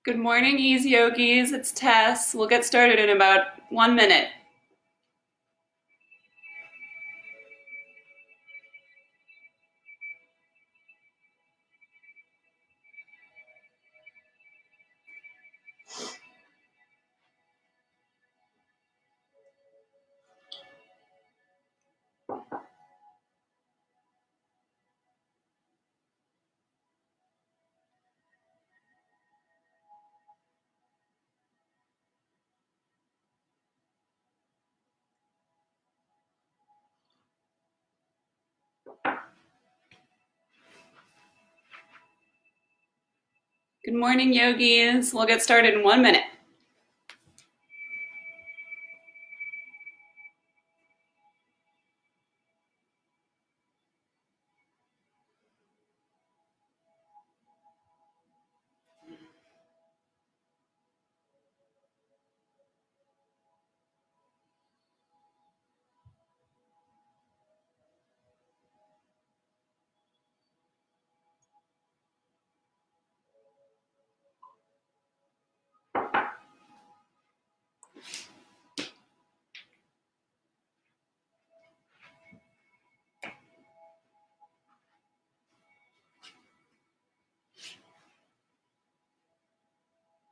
Good morning, Ease Yogis. It's Tess. We'll get started in about 1 minute. Good morning, Yogis. We'll get started in 1 minute.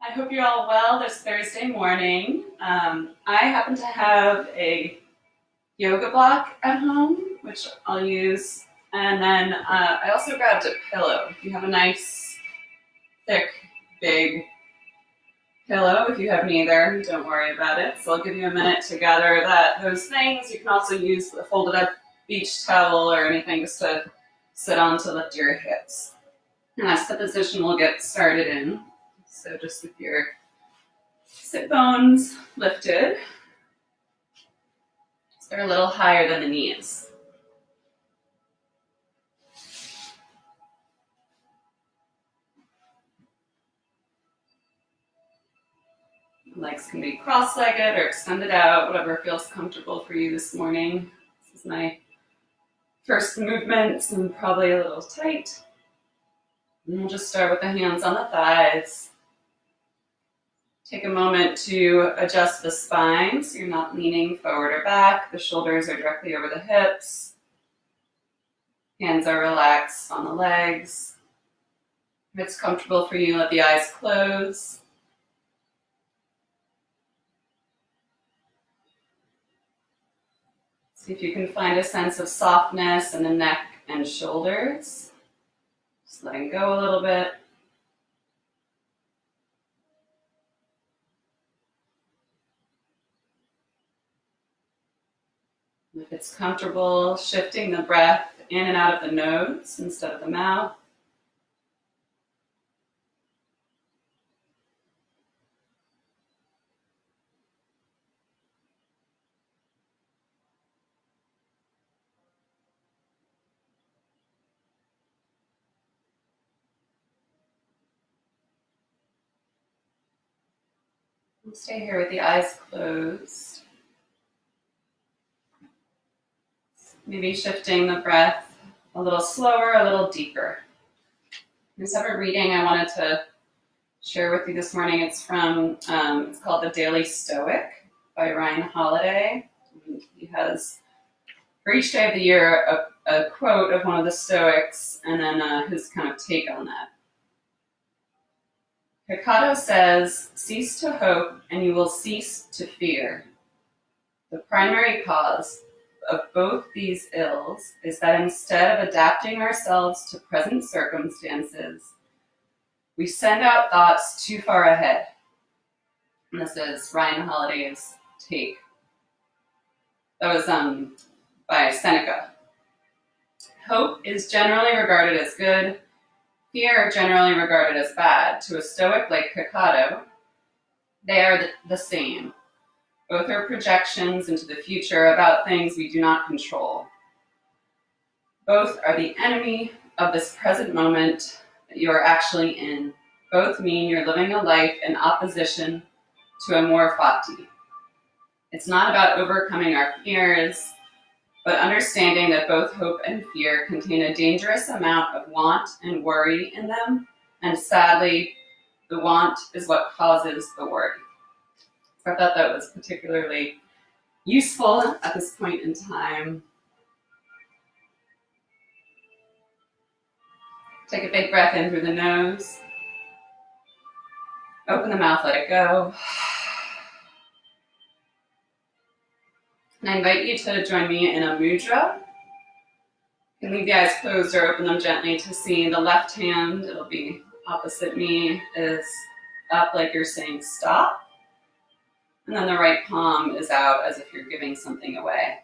I hope you're all well this Thursday morning. I happen to have a yoga block at home, which I'll use. And then I also grabbed a pillow. If you have a nice, thick, big pillow, if you have neither, don't worry about it. So I'll give you a minute to gather those things. You can also use a folded up beach towel or anything just to sit on to lift your hips. And that's the position we'll get started in. So just with your sit bones lifted, so they're a little higher than the knees. Legs can be cross-legged or extended out, whatever feels comfortable for you this morning. This is my first movement, so I'm probably a little tight. And we'll just start with the hands on the thighs. Take a moment to adjust the spine so you're not leaning forward or back. The shoulders are directly over the hips. Hands are relaxed on the legs. If it's comfortable for you, let the eyes close. See if you can find a sense of softness in the neck and shoulders. Just letting go a little bit. If it's comfortable, shifting the breath in and out of the nose instead of the mouth. And stay here with the eyes closed. Maybe shifting the breath a little slower, a little deeper. I just have a reading I wanted to share with you this morning. It's from, it's called The Daily Stoic by Ryan Holiday. He has, for each day of the year, a quote of one of the Stoics and then his kind of take on that. Hecate says, "Cease to hope and you will cease to fear. The primary cause of both these ills is that instead of adapting ourselves to present circumstances, we send out thoughts too far ahead." And this is Ryan Holiday's take. That was by Seneca. Hope is generally regarded as good, fear generally regarded as bad. To a Stoic like Hecate, they are the same. Both are projections into the future about things we do not control. Both are the enemy of this present moment that you are actually in. Both mean you're living a life in opposition to amor fati. It's not about overcoming our fears, but understanding that both hope and fear contain a dangerous amount of want and worry in them, and sadly, The want is what causes the worry. So I thought that was particularly useful at this point in time. Take a big breath in through the nose. Open the mouth, let it go. And I invite you to join me in a mudra. You can leave the eyes closed or open them gently to see the left hand, it'll be opposite me, is up like you're saying stop. And then the right palm is out as if you're giving something away.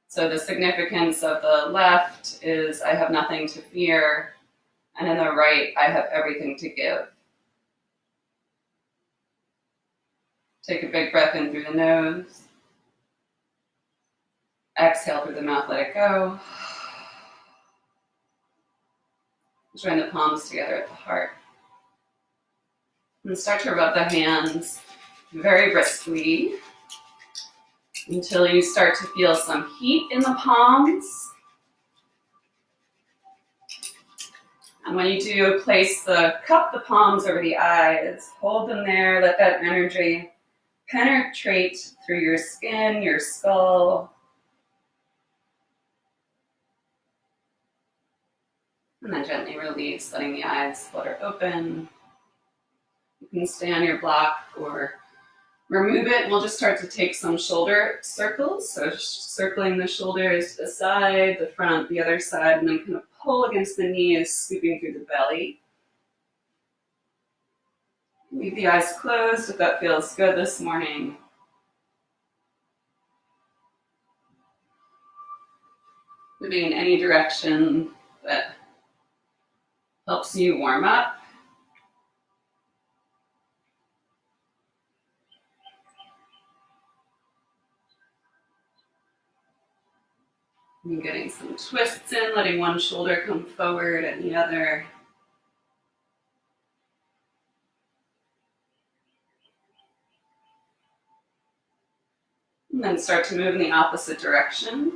So the significance of the left is I have nothing to fear, and in the right, I have everything to give. Take a big breath in through the nose. Exhale through the mouth, let it go. Join the palms together at the heart. And start to rub the hands very briskly until you start to feel some heat in the palms. And when you do, cup the palms over the eyes. Hold them there, let that energy penetrate through your skin, your skull. And then gently release, letting the eyes flutter open. You can stay on your block or remove it. And we'll just start to take some shoulder circles. So circling the shoulders to the side, the front, the other side, and then kind of pull against the knees, scooping through the belly. Leave the eyes closed if that feels good this morning. Moving in any direction that helps you warm up. And getting some twists in, letting one shoulder come forward and the other. And then start to move in the opposite direction.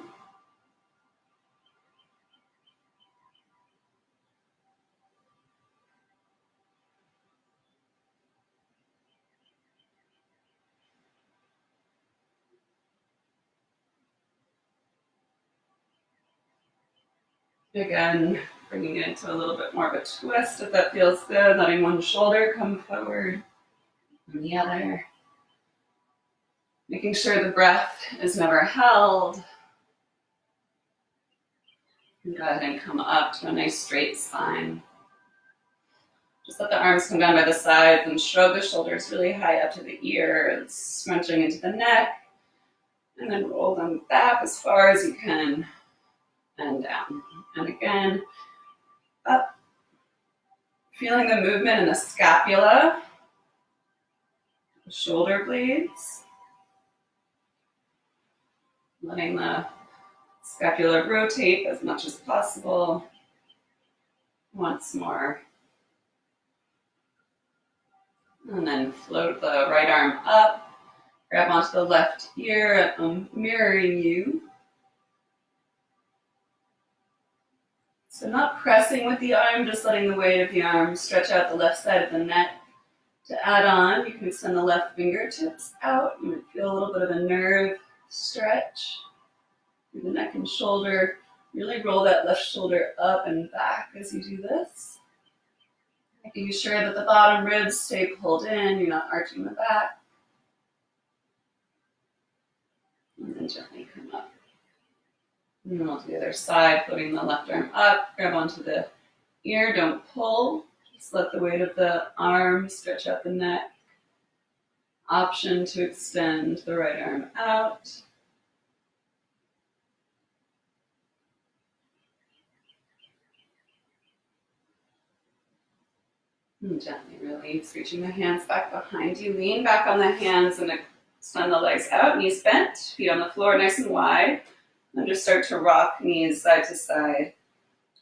Again, bringing it into a little bit more of a twist if that feels good, letting one shoulder come forward and the other. Making sure the breath is never held. And go ahead and come up to a nice straight spine. Just let the arms come down by the sides and shrug the shoulders really high up to the ears, scrunching into the neck, and then roll them back as far as you can and down. And again, up. Feeling the movement in the scapula, the shoulder blades. Letting the scapula rotate as much as possible. Once more. And then float the right arm up. Grab onto the left ear, mirroring you. So not pressing with the arm, just letting the weight of the arm stretch out the left side of the neck. To add on, you can extend the left fingertips out. You might feel a little bit of a nerve stretch through the neck and shoulder. Really roll that left shoulder up and back as you do this. Making sure that the bottom ribs stay pulled in, you're not arching the back. And then gently come up. And then we'll do the other side, floating the left arm up, grab onto the ear, don't pull. Just let the weight of the arm stretch out the neck. Option to extend the right arm out. And gently release, reaching the hands back behind you. Lean back on the hands and extend the legs out, knees bent, feet on the floor nice and wide. And just start to rock knees side to side.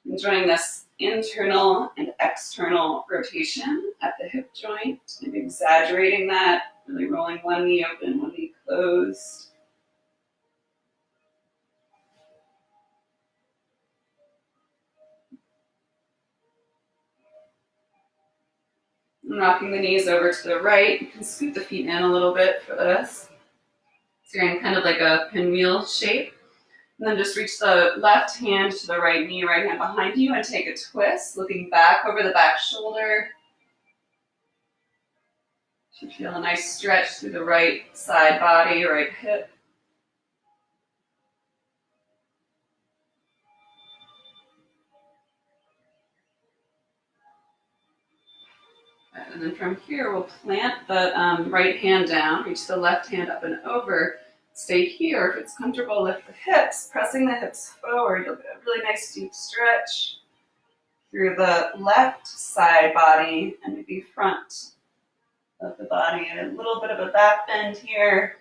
Enjoying this internal and external rotation at the hip joint. Maybe exaggerating that, really rolling one knee open, one knee closed. And rocking the knees over to the right. You can scoot the feet in a little bit for this. So you're in kind of like a pinwheel shape. And then just reach the left hand to the right knee, right hand behind you, and take a twist, looking back over the back shoulder. You should feel a nice stretch through the right side body, right hip. And then from here, we'll plant the right hand down, reach the left hand up and over. Stay here. If it's comfortable, lift the hips, pressing the hips forward. You'll get a really nice deep stretch through the left side body and maybe front of the body. And a little bit of a back bend here.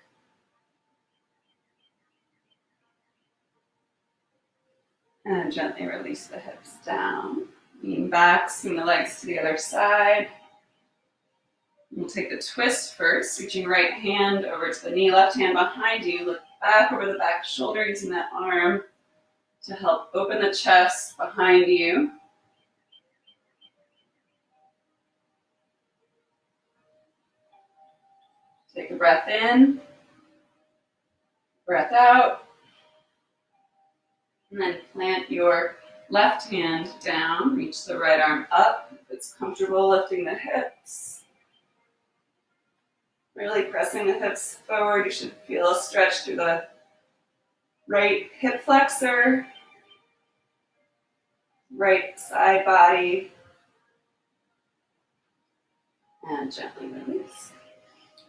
And gently release the hips down. Lean back, swing the legs to the other side. We'll take the twist first, reaching right hand over to the knee, left hand behind you. Look back over the back shoulder, using that arm to help open the chest behind you. Take a breath in, breath out, and then plant your left hand down. Reach the right arm up. If it's comfortable, lifting the hips. Really pressing the hips forward. You should feel a stretch through the right hip flexor, right side body, and gently release.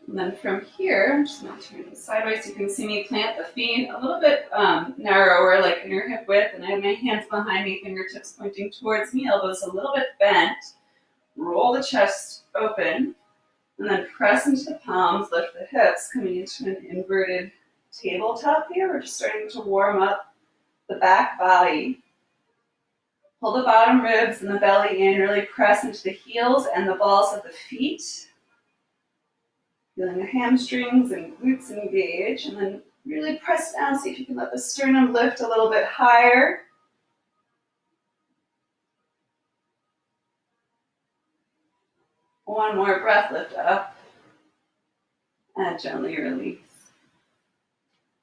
And then from here, I'm just going to turn this sideways so you can see me plant the feet a little bit narrower, like inner hip width, and I have my hands behind me, fingertips pointing towards me, elbows a little bit bent. Roll the chest open. And then press into the palms, lift the hips, coming into an inverted tabletop here. We're just starting to warm up the back body. Pull the bottom ribs and the belly in, really press into the heels and the balls of the feet. Feeling the hamstrings and glutes engage, and then really press down, see if you can let the sternum lift a little bit higher. One more breath, lift up, and gently release.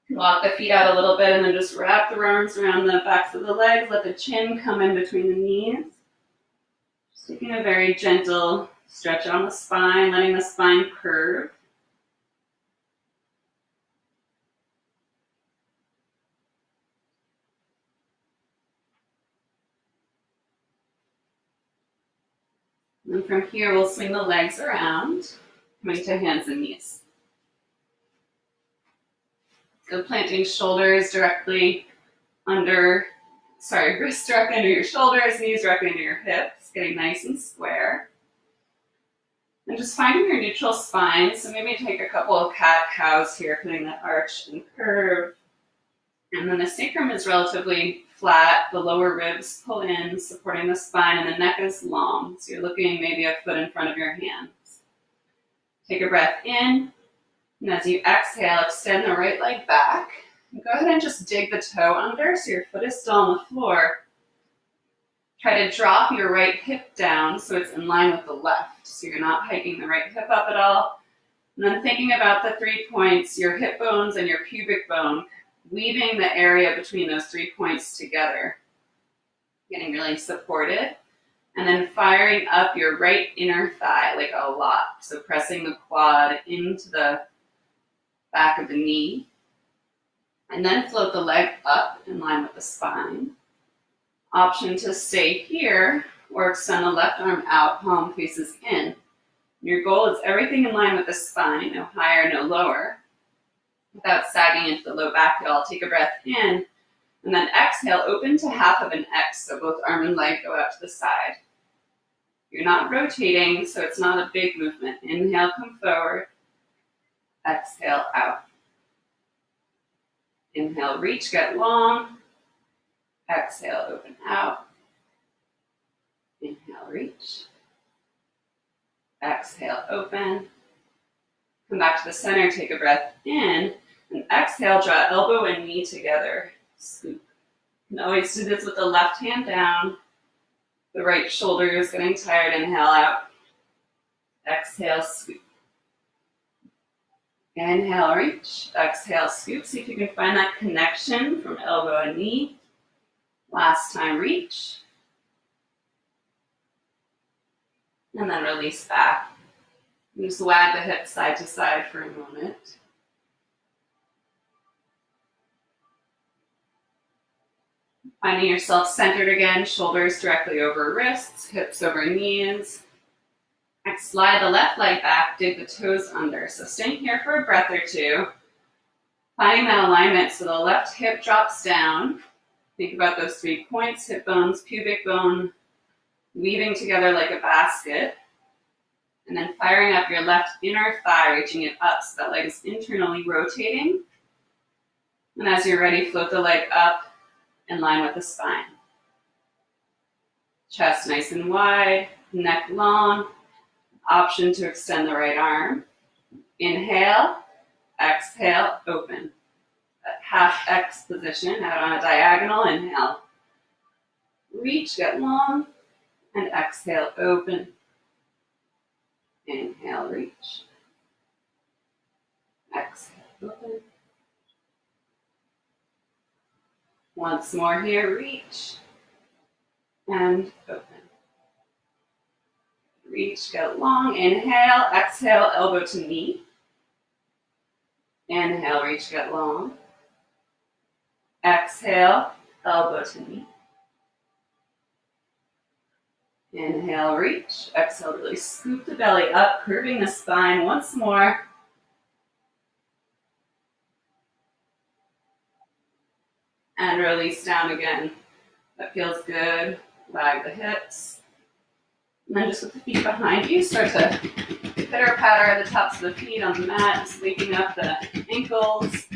Walk the feet out a little bit and then just wrap the arms around the backs of the legs. Let the chin come in between the knees. Just taking a very gentle stretch on the spine, letting the spine curve. And from here, we'll swing the legs around, coming to hands and knees. So planting shoulders directly under, wrists directly under your shoulders, knees directly under your hips, getting nice and square. And just finding your neutral spine. So maybe take a couple of cat-cows here, putting that arch and curve. And then the sacrum is relatively flat, the lower ribs pull in, supporting the spine, and the neck is long. So you're looking maybe a foot in front of your hands. Take a breath in, and as you exhale, extend the right leg back. And go ahead and just dig the toe under so your foot is still on the floor. Try to drop your right hip down so it's in line with the left, so you're not hiking the right hip up at all. And then thinking about the 3 points, your hip bones and your pubic bone, weaving the area between those 3 points together, getting really supported, and then firing up your right inner thigh like a lot. So pressing the quad into the back of the knee, and then float the leg up in line with the spine. Option to stay here or extend the left arm out, palm faces in. Your goal is everything in line with the spine, no higher, no lower, without sagging into the low back at all. Take a breath in, and then exhale, open to half of an X, so both arm and leg go out to the side. You're not rotating, so it's not a big movement. Inhale, come forward. Exhale, out. Inhale, reach, get long. Exhale, open out. Inhale, reach. Exhale, open. Come back to the center, take a breath in, and exhale, draw elbow and knee together. Scoop. You can always do this with the left hand down. The right shoulder is getting tired. Inhale out. Exhale, scoop. Inhale, reach. Exhale, scoop. See if you can find that connection from elbow and knee. Last time, reach. And then release back. And just wag the hips side to side for a moment. Finding yourself centered again, shoulders directly over wrists, hips over knees. Next, slide the left leg back, dig the toes under. So staying here for a breath or two. Finding that alignment so the left hip drops down. Think about those 3 points, hip bones, pubic bone, weaving together like a basket. And then firing up your left inner thigh, reaching it up so that leg is internally rotating. And as you're ready, float the leg up in line with the spine. Chest nice and wide, neck long. Option to extend the right arm. Inhale, exhale, open. That half X position out on a diagonal. Inhale, reach, get long, and exhale, open. Inhale, reach. Exhale, open. Once more here, reach and open. Reach, get long. Inhale, exhale, elbow to knee. Inhale, reach, get long. Exhale, elbow to knee. Inhale, reach. Exhale, really scoop the belly up, curving the spine once more. And release down again. That feels good. Wag the hips. And then just with the feet behind you, start to pitter-patter the tops of the feet on the mat, just waking up the ankles.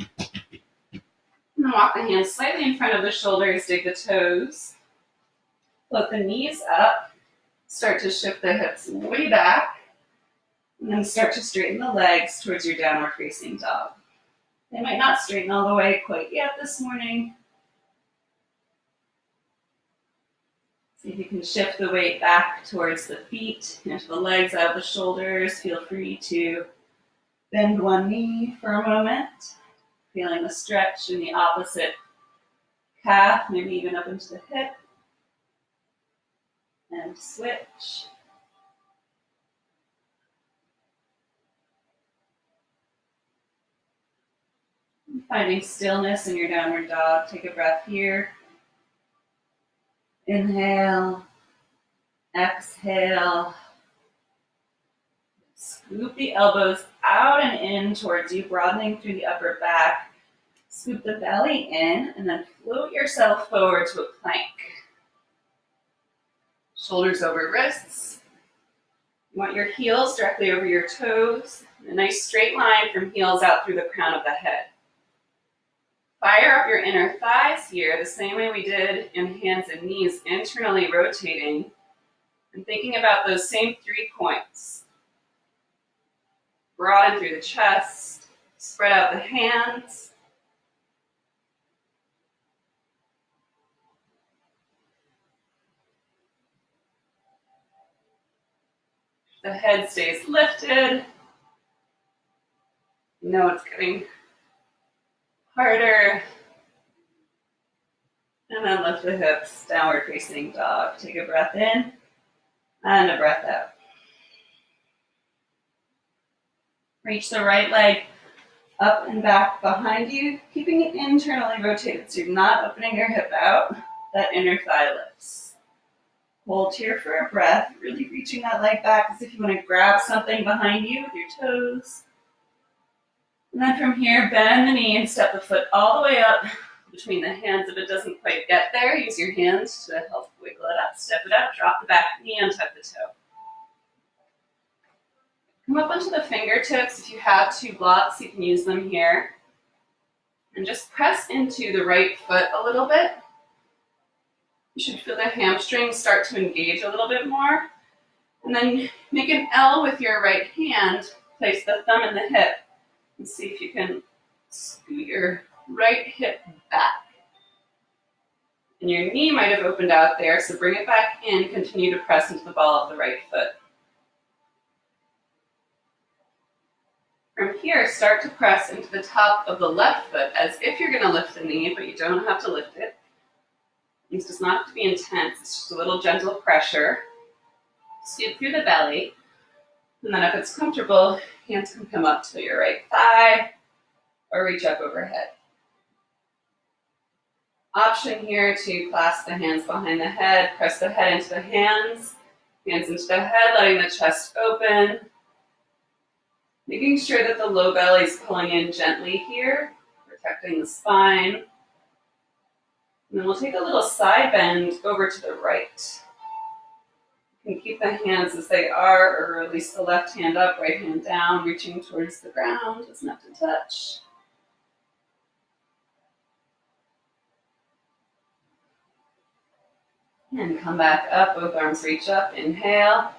And then walk the hands slightly in front of the shoulders, dig the toes. Float the knees up. Start to shift the hips way back. And then start to straighten the legs towards your downward facing dog. They might not straighten all the way quite yet this morning. See if you can shift the weight back towards the feet, into the legs, out of the shoulders. Feel free to bend one knee for a moment, feeling the stretch in the opposite calf, maybe even up into the hip. And switch. Finding stillness in your downward dog. Take a breath here. Inhale, exhale. Scoop the elbows out and in towards you, broadening through the upper back. Scoop the belly in and then float yourself forward to a plank. Shoulders over wrists. You want your heels directly over your toes. A nice straight line from heels out through the crown of the head. Fire up your inner thighs here, the same way we did in hands and knees, internally rotating and thinking about those same 3 points. Broaden through the chest, spread out the hands. The head stays lifted. You know it's getting harder. And then lift the hips, downward facing dog. Take a breath in and a breath out. Reach the right leg up and back behind you, keeping it internally rotated so you're not opening your hip out. That inner thigh lifts. Hold here for a breath, really reaching that leg back as if you want to grab something behind you with your toes. And then from here, bend the knee and step the foot all the way up between the hands. If it doesn't quite get there, use your hands to help wiggle it up. Step it up, drop the back knee, untuck the toe. Come up onto the fingertips. If you have 2 blocks, you can use them here. And just press into the right foot a little bit. You should feel the hamstrings start to engage a little bit more. And then make an L with your right hand. Place the thumb in the hip. And see if you can scoot your right hip back. And your knee might have opened out there, so bring it back in. Continue to press into the ball of the right foot. From here, start to press into the top of the left foot as if you're going to lift the knee, but you don't have to lift it. This does not have to be intense, it's just a little gentle pressure. Scoop through the belly, and then if it's comfortable, hands can come up to your right thigh or reach up overhead. Option here to clasp the hands behind the head, press the head into the hands into the head, letting the chest open. Making sure that the low belly is pulling in gently here, protecting the spine. And then we'll take a little side bend over to the right. You can keep the hands as they are, or release the left hand up, right hand down, reaching towards the ground, doesn't have to touch. And come back up, both arms reach up, inhale.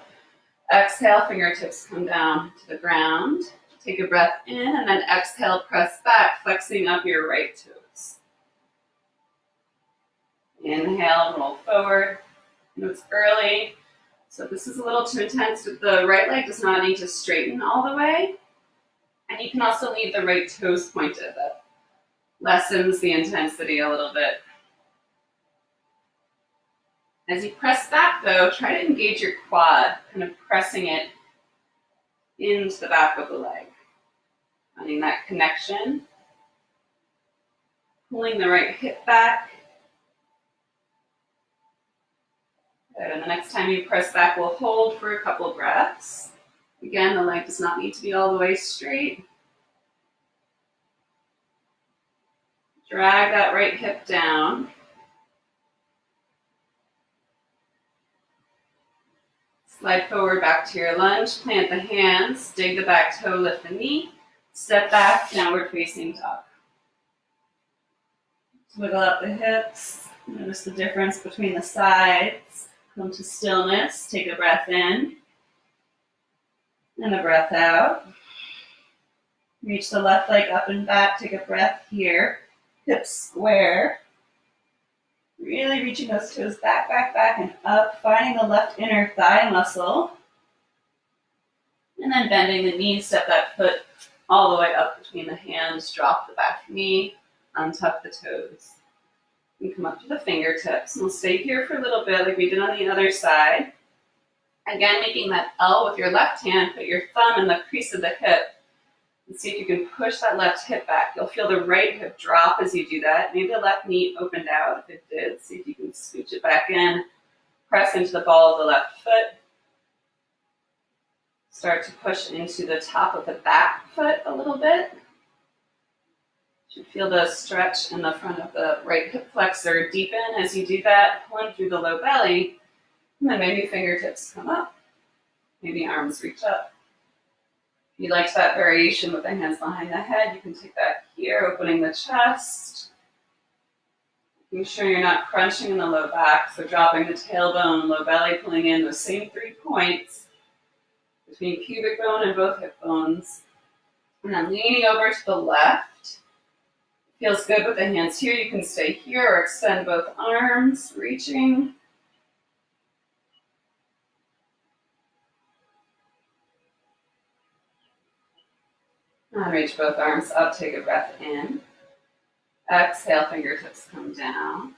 Exhale, fingertips come down to the ground. Take a breath in, and then exhale, press back, flexing up your right toes. Inhale, roll forward. I know it's early, so this is a little too intense. The right leg does not need to straighten all the way. And you can also leave the right toes pointed. That lessens the intensity a little bit. As you press back, though, try to engage your quad, kind of pressing it into the back of the leg. Finding that connection. Pulling the right hip back. Good. And the next time you press back, we'll hold for a couple breaths. Again, the leg does not need to be all the way straight. Drag that right hip down. Slide forward back to your lunge, plant the hands, dig the back toe, lift the knee, step back, downward facing dog. Wiggle up the hips, notice the difference between the sides. Come to stillness, take a breath in, and a breath out. Reach the left leg up and back, take a breath here, hips square. Really reaching those toes back, back, back, and up, finding the left inner thigh muscle. And then bending the knees, step that foot all the way up between the hands, drop the back knee, untuck the toes. And come up to the fingertips. And we'll stay here for a little bit like we did on the other side. Again, making that L with your left hand, put your thumb in the crease of the hip. And see if you can push that left hip back. You'll feel the right hip drop as you do that. Maybe the left knee opened out. If it did, see if you can scooch it back in. Press into the ball of the left foot. Start to push into the top of the back foot a little bit. You should feel the stretch in the front of the right hip flexor deepen as you do that, pulling through the low belly. And then maybe fingertips come up. Maybe arms reach up. If you liked that variation with the hands behind the head, you can take that here, opening the chest. Making sure you're not crunching in the low back, so dropping the tailbone, low belly, pulling in those same 3 points between pubic bone and both hip bones. And then leaning over to the left. Feels good with the hands here. You can stay here or extend both arms, reaching. And reach both arms up, take a breath in. Exhale, fingertips come down.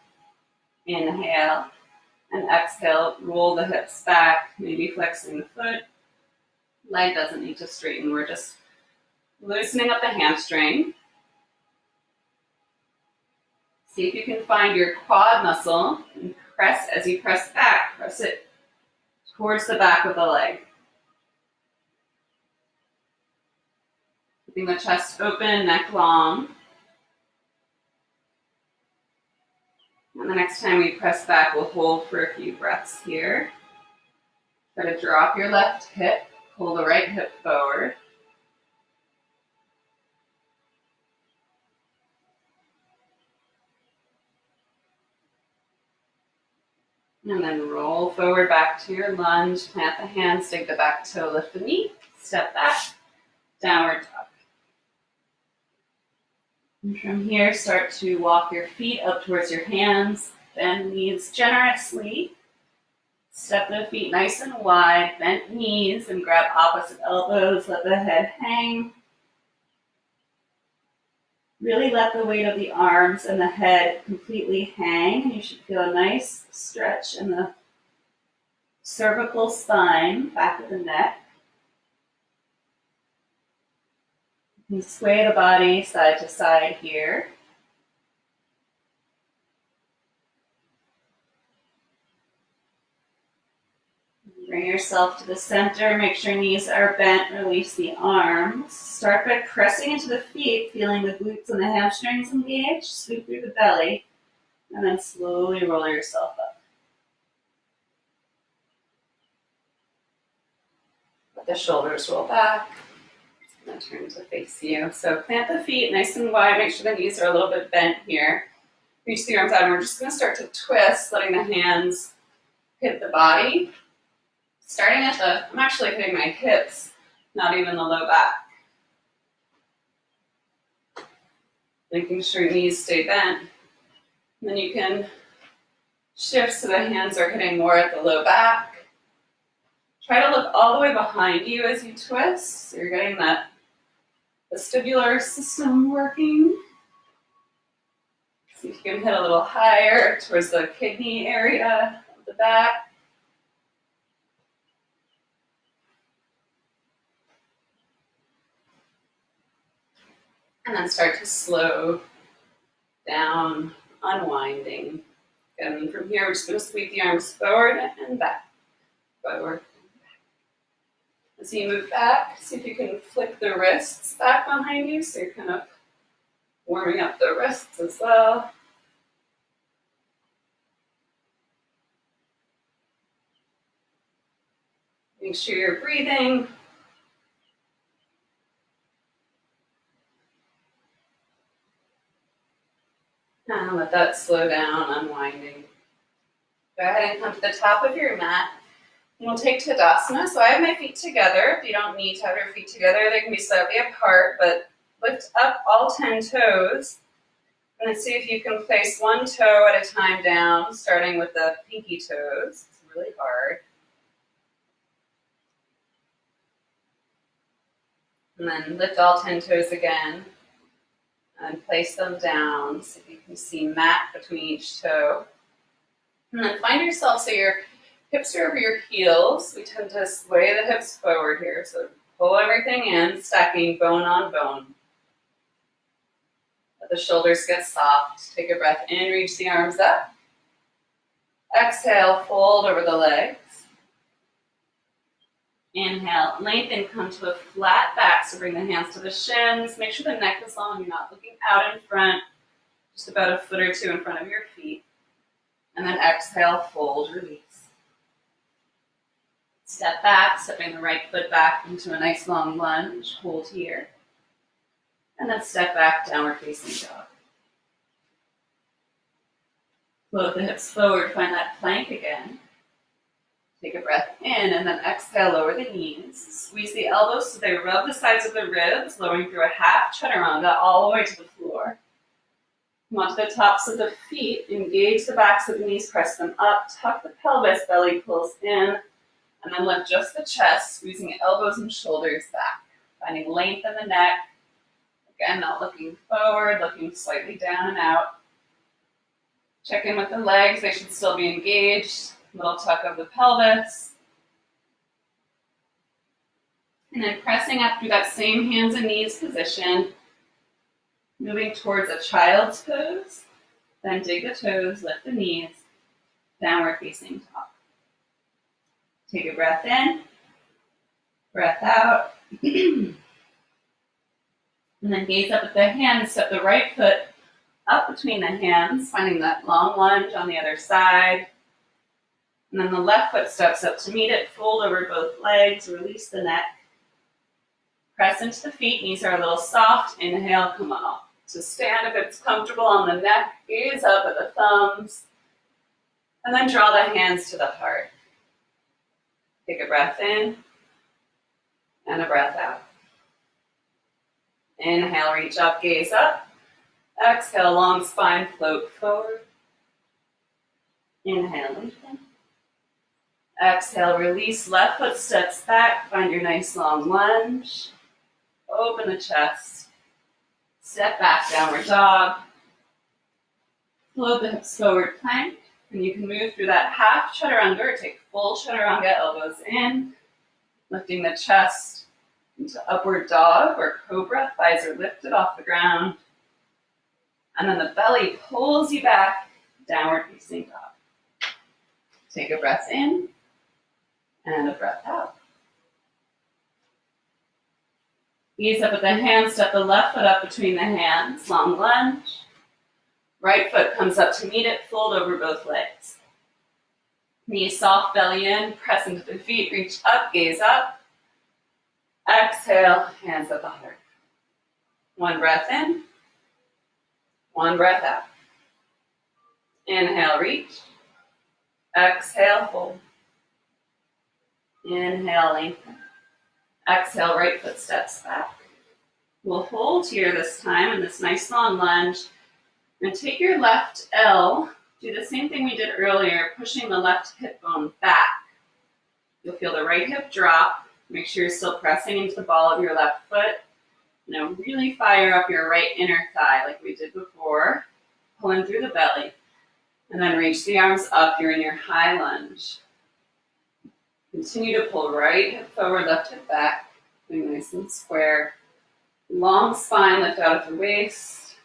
Inhale, and exhale, roll the hips back, maybe flexing the foot. Leg doesn't need to straighten, we're just loosening up the hamstring. See if you can find your quad muscle and press as you press back, press it towards the back of the leg. Keeping the chest open, neck long. And the next time we press back, we'll hold for a few breaths here. Try to drop your left hip, pull the right hip forward. And then roll forward back to your lunge, plant the hands, dig the back toe, lift the knee, step back, downward dog. And from here, start to walk your feet up towards your hands, bend knees generously. Step the feet nice and wide, bent knees, and grab opposite elbows, let the head hang. Really let the weight of the arms and the head completely hang. You should feel a nice stretch in the cervical spine, back of the neck. You sway the body side to side here. Bring yourself to the center. Make sure knees are bent. Release the arms. Start by pressing into the feet, feeling the glutes and the hamstrings engaged. Scoop through the belly, and then slowly roll yourself up. Let the shoulders roll back. And turn to face you. So plant the feet nice and wide. Make sure the knees are a little bit bent here. Reach the arms out, and we're just going to start to twist, letting the hands hit the body. Starting at I'm actually hitting my hips, not even the low back. Making sure knees stay bent. And then you can shift so the hands are hitting more at the low back. Try to look all the way behind you as you twist, so you're getting that vestibular system working. See if you can hit a little higher towards the kidney area of the back. And then start to slow down, unwinding. And from here, we're just going to sweep the arms forward and back. Forward. As you move back, see if you can flick the wrists back behind you, so you're kind of warming up the wrists as well. Make sure you're breathing. And let that slow down, unwinding. Go ahead and come to the top of your mat. And we'll take Tadasana. So I have my feet together. If you don't need to have your feet together, they can be slightly apart, but lift up all 10 toes. And then see if you can place one toe at a time down, starting with the pinky toes. It's really hard. And then lift all 10 toes again. And place them down so you can see mat between each toe. And then find yourself so your hips are over your heels. We tend to sway the hips forward here. So pull everything in, stacking bone on bone. Let the shoulders get soft. Take a breath in, reach the arms up. Exhale, fold over the legs. Inhale, lengthen, come to a flat back. So bring the hands to the shins. Make sure the neck is long. You're not looking out in front. Just about a foot or two in front of your feet. And then exhale, fold, release. Step back, stepping the right foot back into a nice long lunge. Hold here. And then step back, downward facing dog. Float the hips forward, find that plank again. Take a breath in, and then exhale, lower the knees. Squeeze the elbows so they rub the sides of the ribs, lowering through a half chaturanga all the way to the floor. Come onto the tops of the feet, engage the backs of the knees, press them up, tuck the pelvis, belly pulls in, and then lift just the chest, squeezing elbows and shoulders back. Finding length in the neck. Again, not looking forward, looking slightly down and out. Check in with the legs, they should still be engaged. Little tuck of the pelvis. And then pressing up through that same hands and knees position. Moving towards a child's pose. Then dig the toes, lift the knees. Downward facing dog. Take a breath in. Breath out. And then gaze up at the hands. Step the right foot up between the hands, finding that long lunge on the other side. And then the left foot steps up to meet it. Fold over both legs. Release the neck. Press into the feet. Knees are a little soft. Inhale, come up. So stand if it's comfortable on the neck. Gaze up at the thumbs. And then draw the hands to the heart. Take a breath in. And a breath out. Inhale, reach up, gaze up. Exhale, long spine, float forward. Inhale, lengthen. Exhale, release, left foot steps back. Find your nice long lunge. Open the chest. Step back, downward dog. Float the hips forward, plank. And you can move through that half chaturanga or take full chaturanga, elbows in, lifting the chest into upward dog or cobra, thighs are lifted off the ground. And then the belly pulls you back, downward facing dog. Take a breath in and a breath out. Ease up with the hands, step the left foot up between the hands, long lunge. Right foot comes up to meet it, fold over both legs. Knees soft, belly in, press into the feet, reach up, gaze up. Exhale, hands at the heart. One breath in, one breath out. Inhale, reach. Exhale, fold. Inhale, lengthen. Exhale, right foot steps back. We'll hold here this time in this nice long lunge. And take your left L, do the same thing we did earlier, pushing the left hip bone back. You'll feel the right hip drop. Make sure you're still pressing into the ball of your left foot. Now really fire up your right inner thigh like we did before. Pull in through the belly. And then reach the arms up. You're in your high lunge. Continue to pull right hip forward, left hip back. Being nice and square. Long spine, lift out of the waist.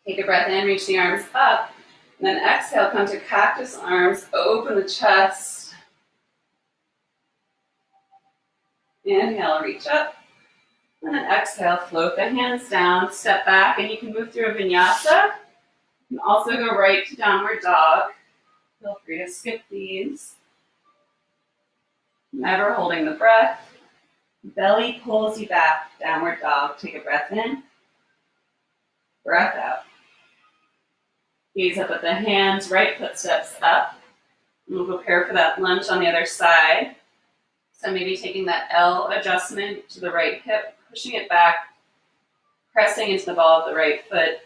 Take a breath in, reach the arms up. And then exhale, come to cactus arms, open the chest. Inhale, reach up. And then exhale, float the hands down, step back, and you can move through a vinyasa. You can also go right to downward dog. Feel free to skip these. Never holding the breath. Belly pulls you back, downward dog. Take a breath in, breath out. Gaze up at the hands, right foot steps up. And we'll prepare for that lunge on the other side. So maybe taking that L adjustment to the right hip, pushing it back, pressing into the ball of the right foot,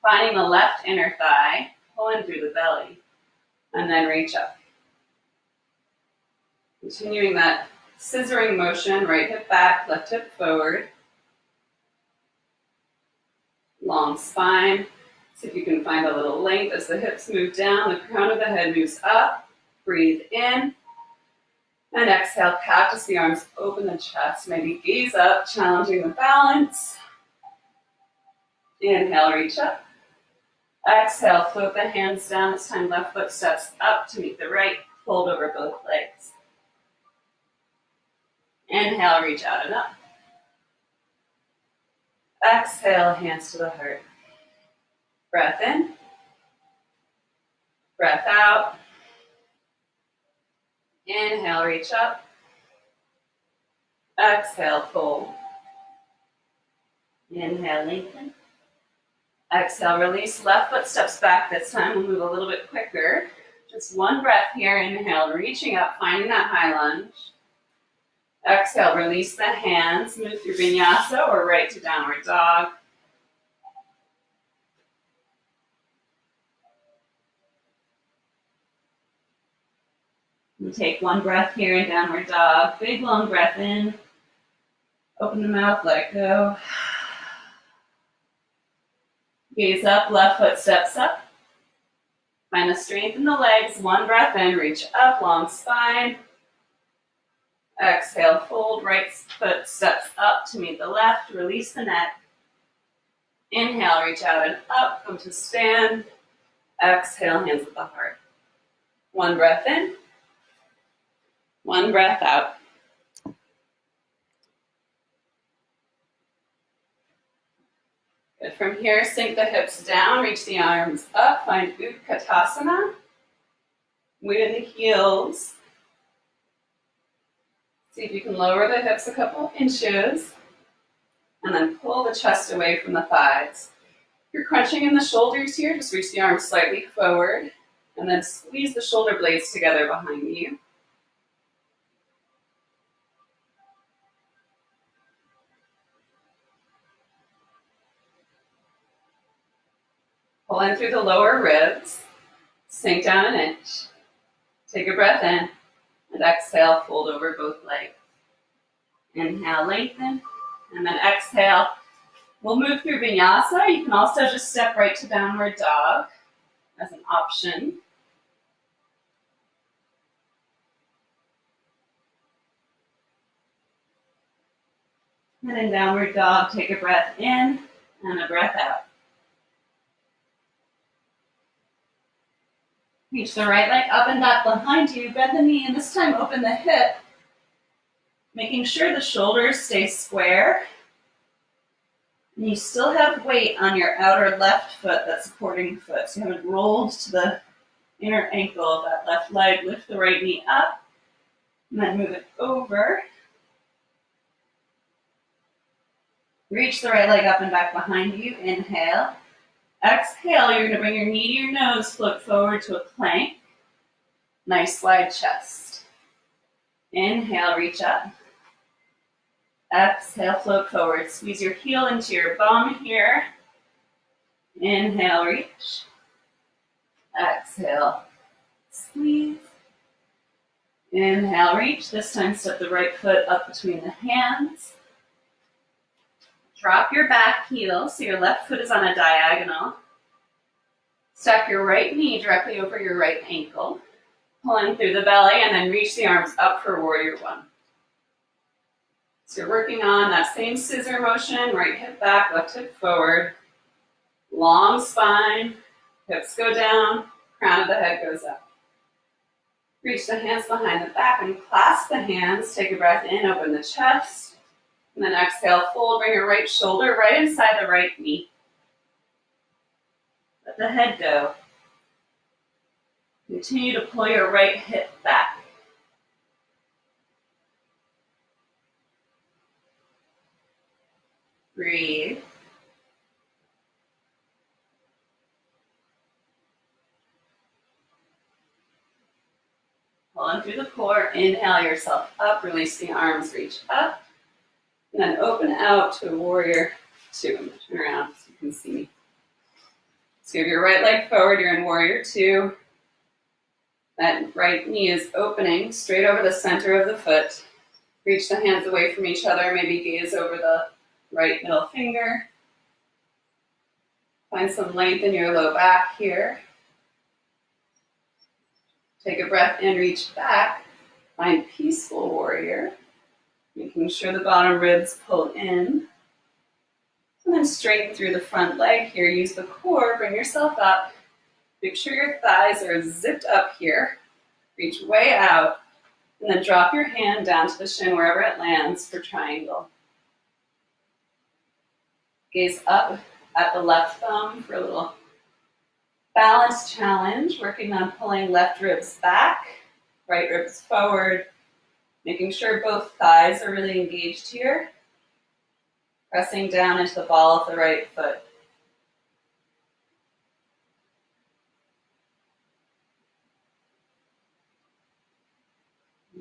finding the left inner thigh, pulling through the belly, and then reach up. Continuing that scissoring motion, right hip back, left hip forward. Long spine. See if you can find a little length as the hips move down, the crown of the head moves up. Breathe in. And exhale, cactus the arms, open the chest. Maybe gaze up, challenging the balance. Inhale, reach up. Exhale, float the hands down. This time left foot steps up to meet the right. Fold over both legs. Inhale, reach out and up. Exhale, hands to the heart. Breath in. Breath out. Inhale, reach up. Exhale, fold. Inhale, lengthen. Exhale, release. Left foot steps back this time. We'll move a little bit quicker. Just one breath here. Inhale, reaching up, finding that high lunge. Exhale, release the hands. Move through vinyasa or right to downward dog. And take one breath here in downward dog. Big long breath in. Open the mouth, let it go. Gaze up, left foot steps up. Find the strength in the legs. One breath in, reach up, long spine. Exhale, fold, right foot steps up to meet the left. Release the neck. Inhale, reach out and up, come to stand. Exhale, hands at the heart. One breath in. One breath out. Good. From here, sink the hips down, reach the arms up, find Utkatasana. Weight in the heels. See if you can lower the hips a couple inches. And then pull the chest away from the thighs. If you're crunching in the shoulders here, just reach the arms slightly forward. And then squeeze the shoulder blades together behind you. Pull in through the lower ribs, sink down an inch. Take a breath in, and exhale, fold over both legs. Inhale, lengthen, and then exhale. We'll move through vinyasa. You can also just step right to downward dog as an option. And in downward dog, take a breath in and a breath out. Reach the right leg up and back behind you. Bend the knee, and this time open the hip, making sure the shoulders stay square. And you still have weight on your outer left foot, that supporting foot. So you haven't rolled to the inner ankle of that left leg. Lift the right knee up, and then move it over. Reach the right leg up and back behind you. Inhale. Exhale, you're going to bring your knee to your nose, float forward to a plank. Nice wide chest. Inhale, reach up. Exhale, float forward. Squeeze your heel into your bum here. Inhale, reach. Exhale, squeeze. Inhale, reach. This time step the right foot up between the hands. Drop your back heel so your left foot is on a diagonal. Stack your right knee directly over your right ankle. Pulling through the belly, and then reach the arms up for warrior one. So you're working on that same scissor motion, right hip back, left hip forward. Long spine, hips go down, crown of the head goes up. Reach the hands behind the back and clasp the hands. Take a breath in, open the chest. And then exhale, fold, bring your right shoulder right inside the right knee. Let the head go. Continue to pull your right hip back. Breathe. Pulling through the core. Inhale yourself up. Release the arms. Reach up. And then open out to warrior two. Turn around so you can see me. So you have your right leg forward. You're in warrior two. That right knee is opening straight over the center of the foot. Reach the hands away from each other. Maybe gaze over the right middle finger. Find some length in your low back here. Take a breath in, reach back. Find peaceful warrior. Making sure the bottom ribs pull in. And then straighten through the front leg here. Use the core, bring yourself up. Make sure your thighs are zipped up here. Reach way out. And then drop your hand down to the shin wherever it lands for triangle. Gaze up at the left thumb for a little balance challenge. Working on pulling left ribs back, right ribs forward. Making sure both thighs are really engaged here. Pressing down into the ball of the right foot.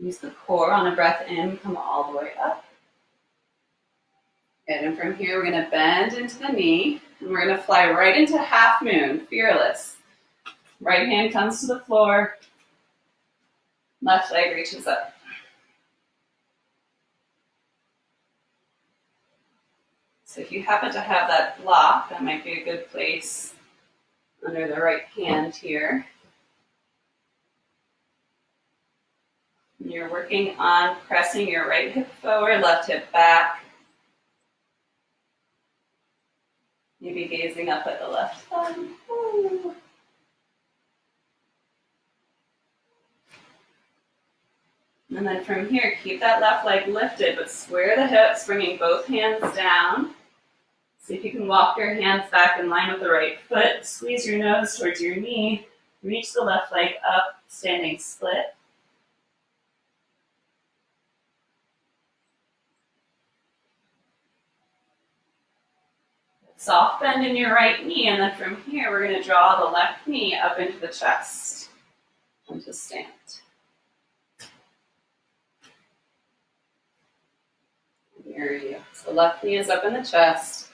Use the core on a breath in, come all the way up. And from here, we're going to bend into the knee, and we're going to fly right into half moon, fearless. Right hand comes to the floor, left leg reaches up. So if you happen to have that block, that might be a good place under the right hand here. And you're working on pressing your right hip forward, left hip back. Maybe gazing up at the left thumb. Ooh. And then from here, keep that left leg lifted, but square the hips, bringing both hands down. See if you can walk your hands back in line with the right foot. Squeeze your nose towards your knee. Reach the left leg up, standing split. Soft bend in your right knee, and then from here, we're going to draw the left knee up into the chest. Into stand. There you go. So left knee is up in the chest.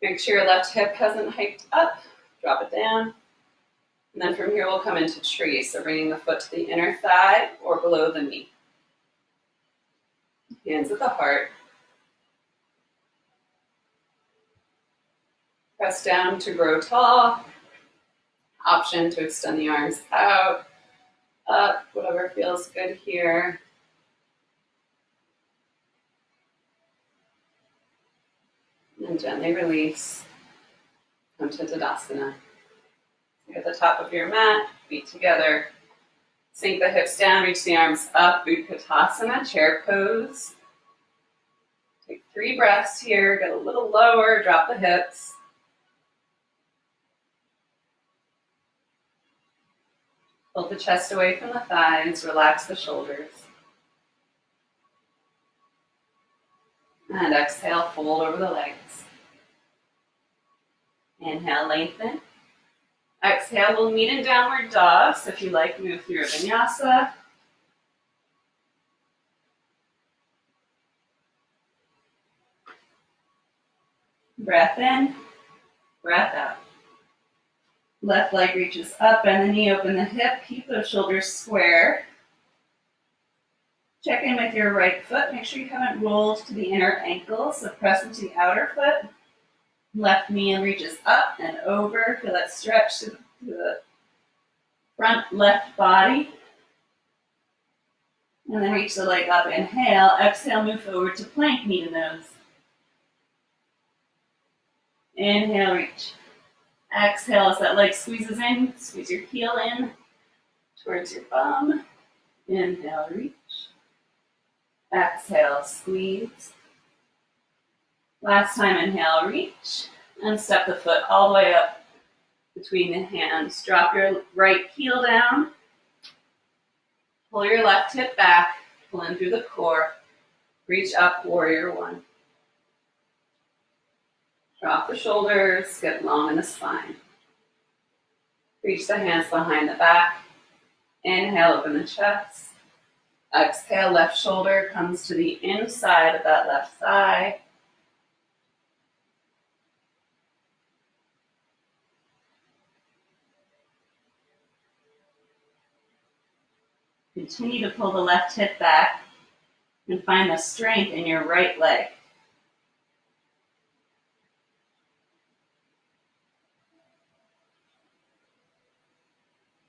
Make sure your left hip hasn't hiked up. Drop it down. And then from here, we'll come into tree. So bringing the foot to the inner thigh or below the knee. Hands at the heart. Press down to grow tall. Option to extend the arms out, up, whatever feels good here. And gently release. Come to Tadasana. At the top of your mat, feet together. Sink the hips down, reach the arms up, Utkatasana, chair pose. Take 3 breaths here, get a little lower, drop the hips. Pull the chest away from the thighs, relax the shoulders. And exhale, fold over the legs. Inhale, lengthen. Exhale, we'll meet in downward dog. So if you like, move through a vinyasa. Breath in, breath out. Left leg reaches up, bend the knee, open the hip, keep those shoulders square. Check in with your right foot. Make sure you haven't rolled to the inner ankle, so press into the outer foot. Left knee reaches up and over. Feel that stretch to the front left body. And then reach the leg up. Inhale. Exhale, move forward to plank, knee to nose. Inhale, reach. Exhale as that leg squeezes in. Squeeze your heel in towards your bum. Inhale, reach. Exhale, squeeze. Last time, inhale, reach. And step the foot all the way up between the hands. Drop your right heel down. Pull your left hip back. Pull in through the core. Reach up, warrior one. Drop the shoulders, get long in the spine. Reach the hands behind the back. Inhale, open the chest. Exhale, left shoulder comes to the inside of that left thigh. Continue to pull the left hip back and find the strength in your right leg.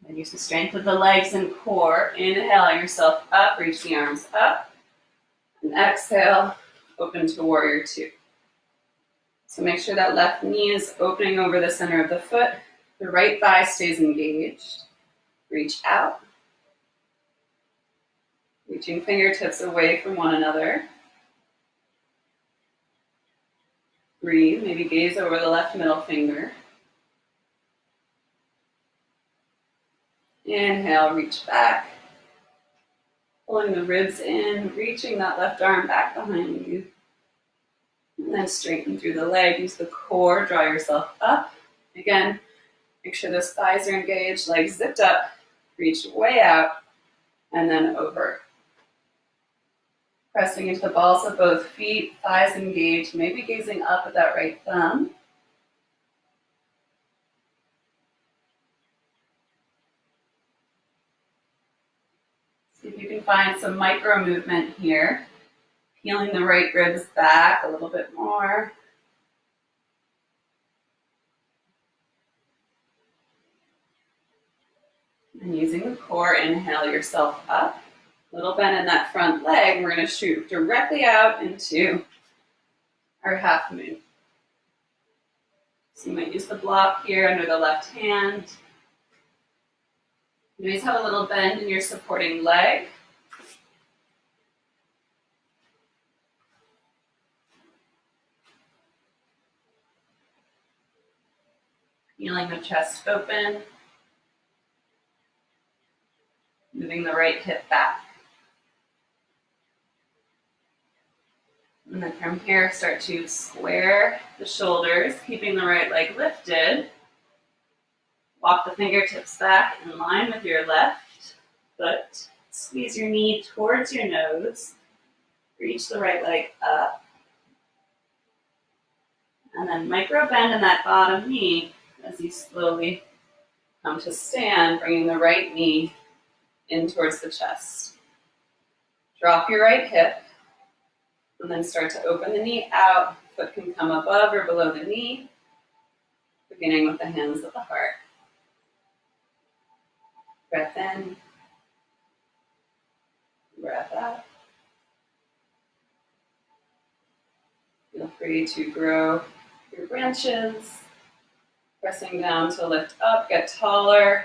And use the strength of the legs and core. Inhale yourself up, reach the arms up. And exhale, open to warrior two. So make sure that left knee is opening over the center of the foot. The right thigh stays engaged. Reach out. Reaching fingertips away from one another. Breathe, maybe gaze over the left middle finger. Inhale, reach back. Pulling the ribs in, reaching that left arm back behind you. And then straighten through the leg. Use the core, draw yourself up. Again, make sure those thighs are engaged, legs zipped up. Reach way out, and then over. Pressing into the balls of both feet, thighs engaged, maybe gazing up at that right thumb. See if you can find some micro movement here. Peeling the right ribs back a little bit more. And using the core, inhale yourself up. Little bend in that front leg. We're going to shoot directly out into our half moon. So you might use the block here under the left hand. You always have a little bend in your supporting leg. Feeling the chest open. Moving the right hip back. And then from here, start to square the shoulders, keeping the right leg lifted. Walk the fingertips back in line with your left foot. Squeeze your knee towards your nose. Reach the right leg up. And then micro bend in that bottom knee as you slowly come to stand, bringing the right knee in towards the chest. Drop your right hip. And then start to open the knee out. Foot can come above or below the knee, beginning with the hands at the heart. Breath in, breath out. Feel free to grow your branches, pressing down to lift up, get taller.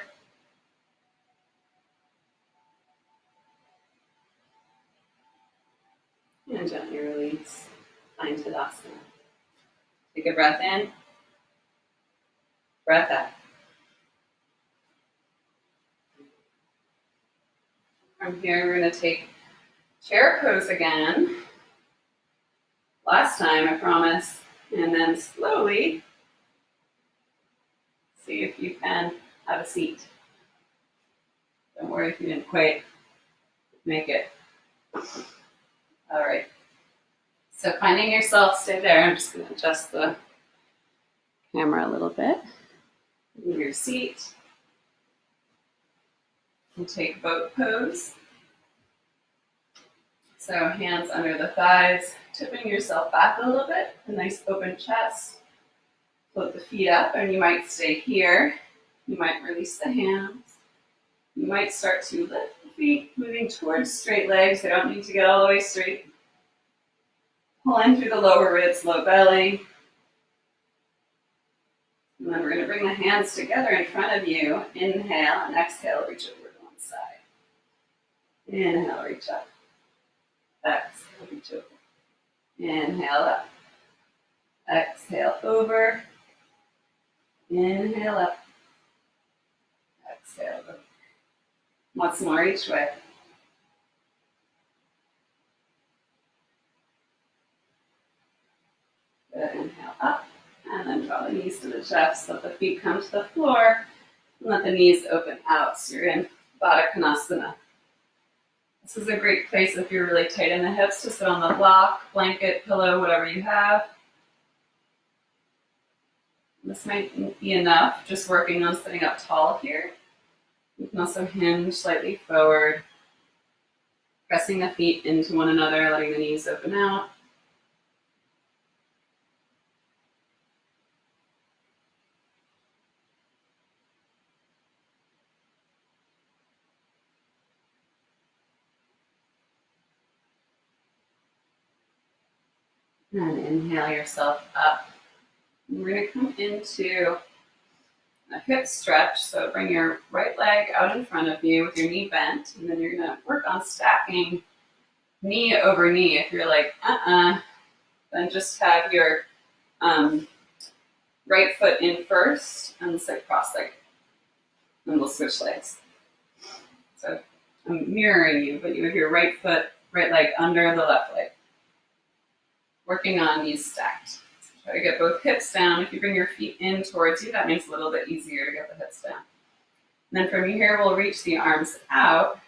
And gently release, find Tadasana. Take a breath in, breath out. From here, we're going to take chair pose again. Last time, I promise. And then slowly, see if you can have a seat. Don't worry if you didn't quite make it. All right. So finding yourself, stay there. I'm just going to adjust the camera a little bit. Move your seat. And take boat pose. So hands under the thighs, tipping yourself back a little bit. A nice open chest. Float the feet up, and you might stay here. You might release the hands. You might start to lift the feet, moving towards straight legs. They don't need to get all the way straight. Pull in through the lower ribs, low belly. And then we're going to bring the hands together in front of you. Inhale and exhale, reach over to one side. Inhale, reach up. Exhale, reach over. Inhale up. Exhale over. Inhale up. Exhale over. Once more each way. Good. Inhale up. And then draw the knees to the chest. Let the feet come to the floor. And let the knees open out. So you're in Baddha Konasana. This is a great place if you're really tight in the hips to sit on the block, blanket, pillow, whatever you have. This might be enough, just working on sitting up tall here. You can also hinge slightly forward, pressing the feet into one another, letting the knees open out. And inhale yourself up. We're going to come into a hip stretch. So bring your right leg out in front of you with your knee bent. And then you're going to work on stacking knee over knee. If you're like, then just have your right foot in first and sit cross-legged. And we'll switch legs. So I'm mirroring you, but you have your right leg under the left leg. Working on knees stacked. So try to get both hips down. If you bring your feet in towards you, that makes it a little bit easier to get the hips down. And then from here, we'll reach the arms out.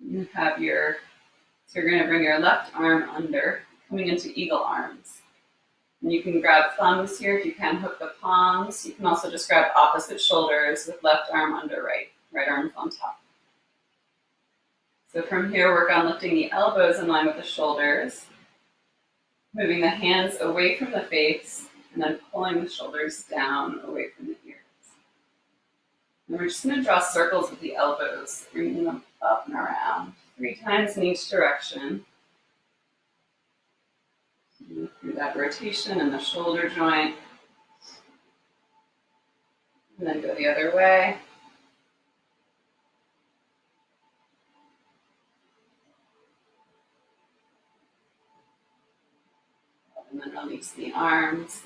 You have so you're going to bring your left arm under, coming into eagle arms. And you can grab thumbs here if you can, hook the palms. You can also just grab opposite shoulders with left arm under right arm on top. So from here, work on lifting the elbows in line with the shoulders. Moving the hands away from the face, and then pulling the shoulders down away from the ears. And we're just going to draw circles with the elbows, bringing them up and around, 3 times in each direction. Move through that rotation in the shoulder joint. And then go the other way. And then release the arms.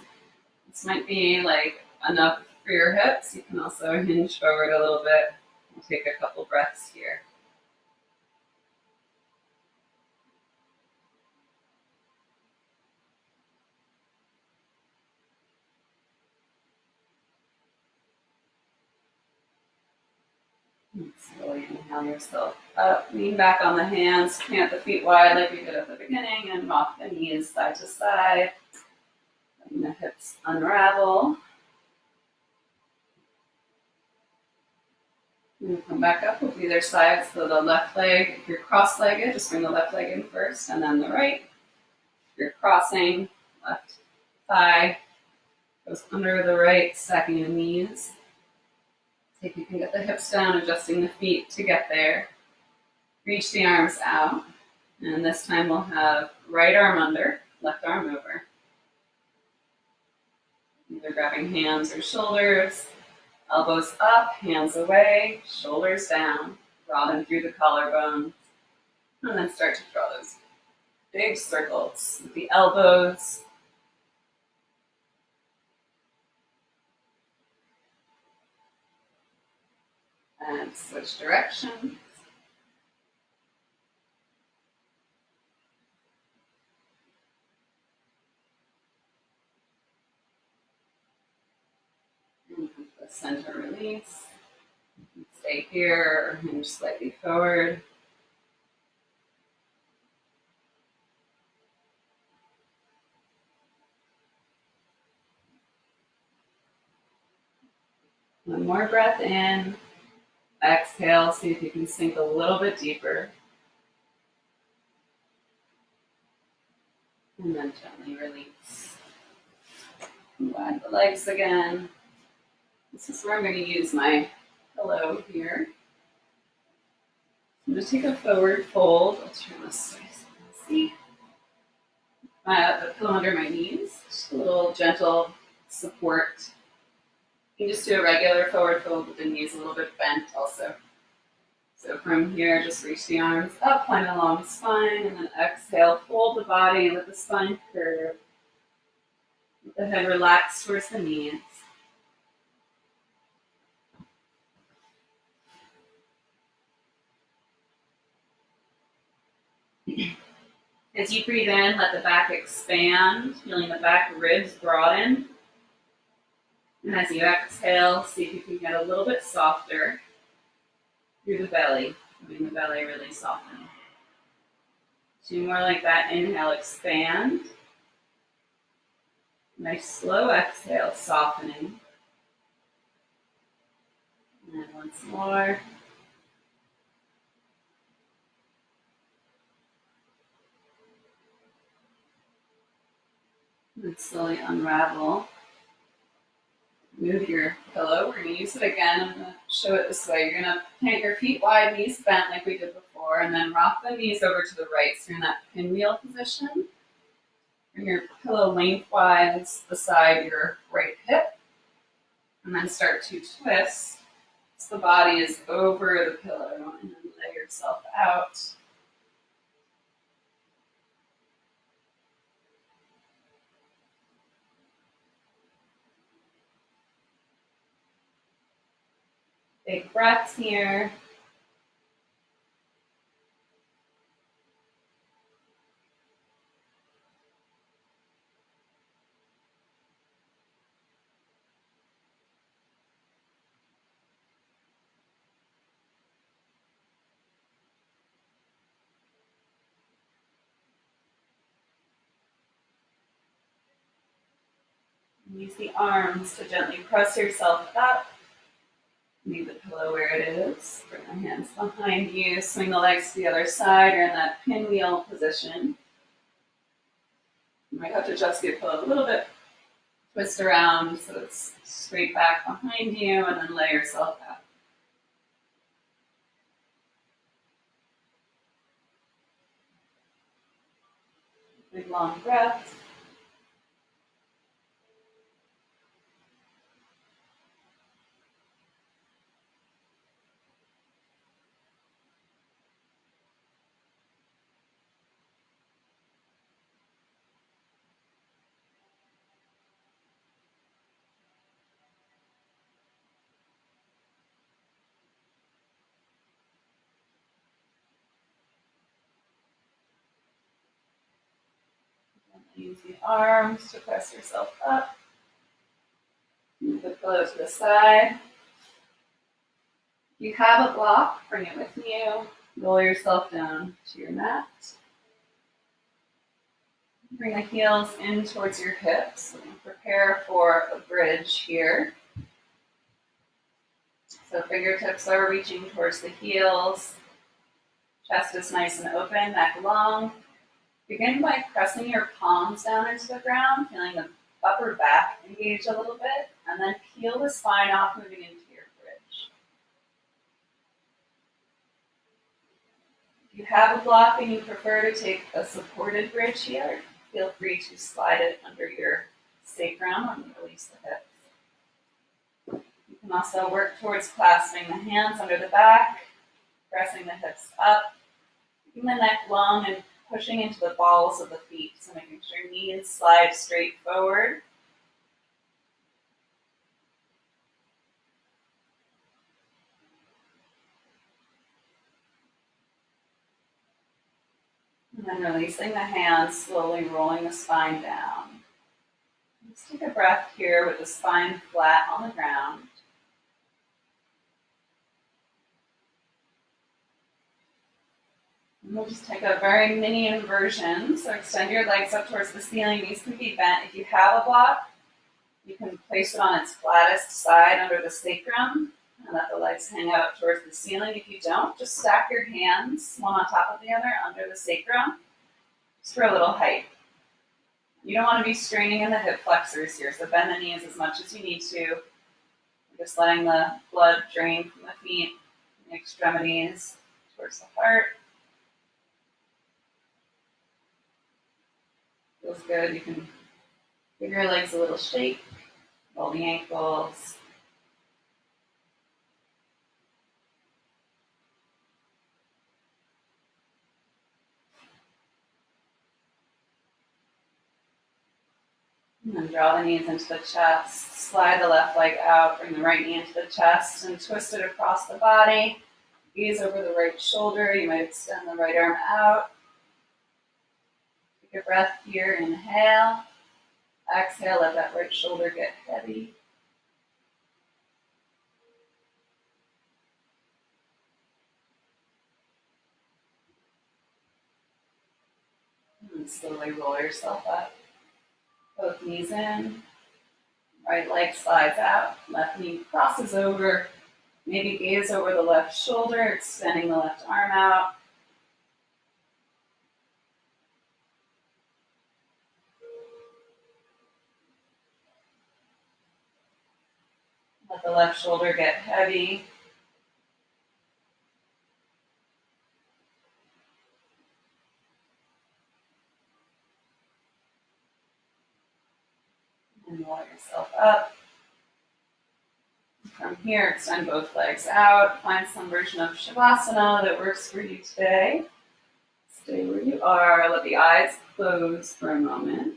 This might be like enough for your hips. You can also hinge forward a little bit. We'll take a couple breaths here. And slowly inhale yourself up. Lean back on the hands. Plant the feet wide like we did at the beginning and rock the knees side to side. Letting the hips unravel. And come back up with either side. So the left leg, if you're cross-legged, just bring the left leg in first and then the right. You're crossing, left thigh goes under the right, stacking the knees. See if you can get the hips down, adjusting the feet to get there. Reach the arms out. And this time we'll have right arm under, left arm over. Either grabbing hands or shoulders. Elbows up, hands away, shoulders down. Broaden through the collarbone. And then start to draw those big circles with the elbows. And switch directions. And the center release. Stay here or hinge slightly forward. One more breath in. Exhale, see if you can sink a little bit deeper. And then gently release. Wide the legs again. This is where I'm going to use my pillow here. I'm going to take a forward fold. I'll turn this way so you can see. The pillow under my knees. Just a little gentle support. You can just do a regular forward fold with the knees a little bit bent also. So from here, just reach the arms up, find a long spine, and then exhale, fold the body and let the spine curve. Let the head relax towards the knees. As you breathe in, let the back expand, feeling the back ribs broaden. And as you exhale, see if you can get a little bit softer through the belly, letting the belly really soften. Two more like that. Inhale, expand. Nice slow exhale, softening. And once more. And slowly unravel. Move your pillow. We're going to use it again. I'm going to show it this way. You're going to plant your feet wide, knees bent like we did before, and then rock the knees over to the right. So you're in that pinwheel position. Bring your pillow lengthwise beside your right hip. And then start to twist. So the body is over the pillow, and then lay yourself out. Big breaths here. Use the arms to gently press yourself up. Leave the pillow where it is. Bring the hands behind you. Swing the legs to the other side. You're in that pinwheel position. You might have to adjust your pillow a little bit. Twist around so it's straight back behind you, and then lay yourself out. Big long breaths. Use the arms to press yourself up. Move the pillow to the side. If you have a block, bring it with you. Roll yourself down to your mat. Bring the heels in towards your hips. Prepare for a bridge here. So fingertips are reaching towards the heels. Chest is nice and open, neck long. Begin by pressing your palms down into the ground, feeling the upper back engage a little bit, and then peel the spine off, moving into your bridge. If you have a block and you prefer to take a supported bridge here, feel free to slide it under your sacrum and release the hips. You can also work towards clasping the hands under the back, pressing the hips up, keeping the neck long and pushing into the balls of the feet, so making sure knees slide straight forward. And then releasing the hands, slowly rolling the spine down. Just take a breath here with the spine flat on the ground. And we'll just take a very mini inversion. So extend your legs up towards the ceiling. These can be bent. If you have a block, you can place it on its flattest side under the sacrum and let the legs hang out towards the ceiling. If you don't, just stack your hands one on top of the other under the sacrum, just for a little height. You don't want to be straining in the hip flexors here, so bend the knees as much as you need to. Just letting the blood drain from the feet, the extremities towards the heart. Feels good. You can give your legs a little shake, roll the ankles. And then draw the knees into the chest. Slide the left leg out, bring the right knee into the chest, and twist it across the body. Gaze over the right shoulder. You might extend the right arm out. Take a breath here, inhale. Exhale, let that right shoulder get heavy. And slowly roll yourself up. Both knees in. Right leg slides out. Left knee crosses over. Maybe gaze over the left shoulder, extending the left arm out. Let the left shoulder get heavy. And roll yourself up. From here, extend both legs out. Find some version of Shavasana that works for you today. Stay where you are. Let the eyes close for a moment.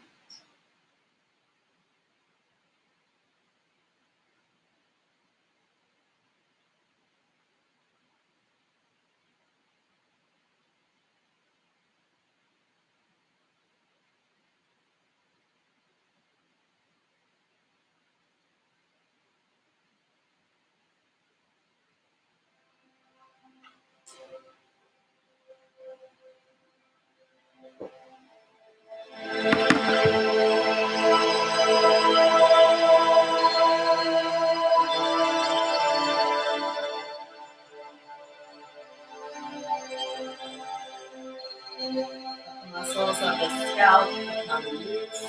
Muscles of the scalp become loose.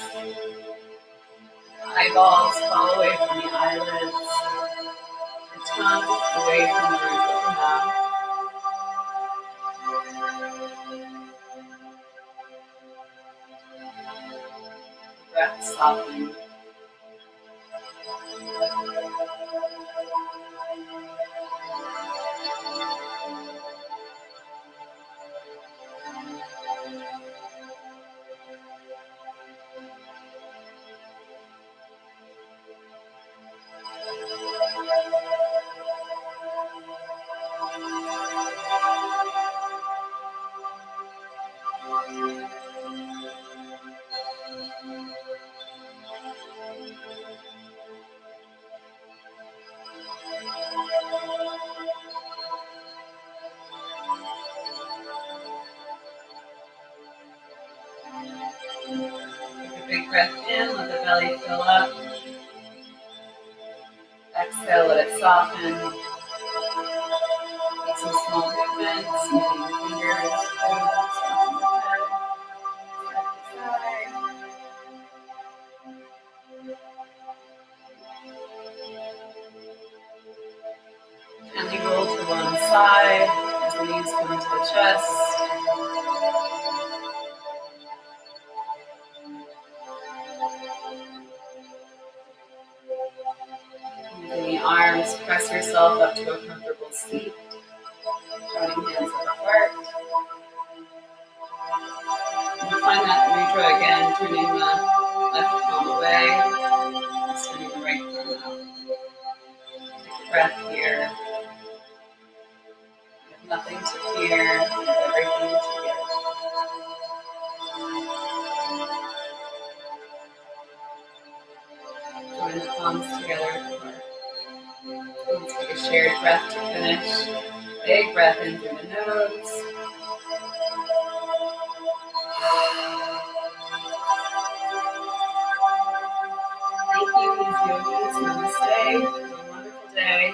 Eyeballs fall away from the eyelids. The tongue away from the roof of the mouth. The breath softens. Take a big breath in, let the belly fill up. Exhale, let it soften. Make some small movements, moving fingers, toes, soften the head. Gently roll to one side as the knees come into the chest. Using the arms, press yourself up to a comfortable seat. Joining hands at the heart. And you find that mudra again, turning the left palm away, turning the right palm out. Take a breath here. You have nothing to fear, you have everything to give. Join the palms together at the heart. Let's take a shared breath to finish. Big breath in through the nose. Thank you, these yogis. Namaste. Have a wonderful day.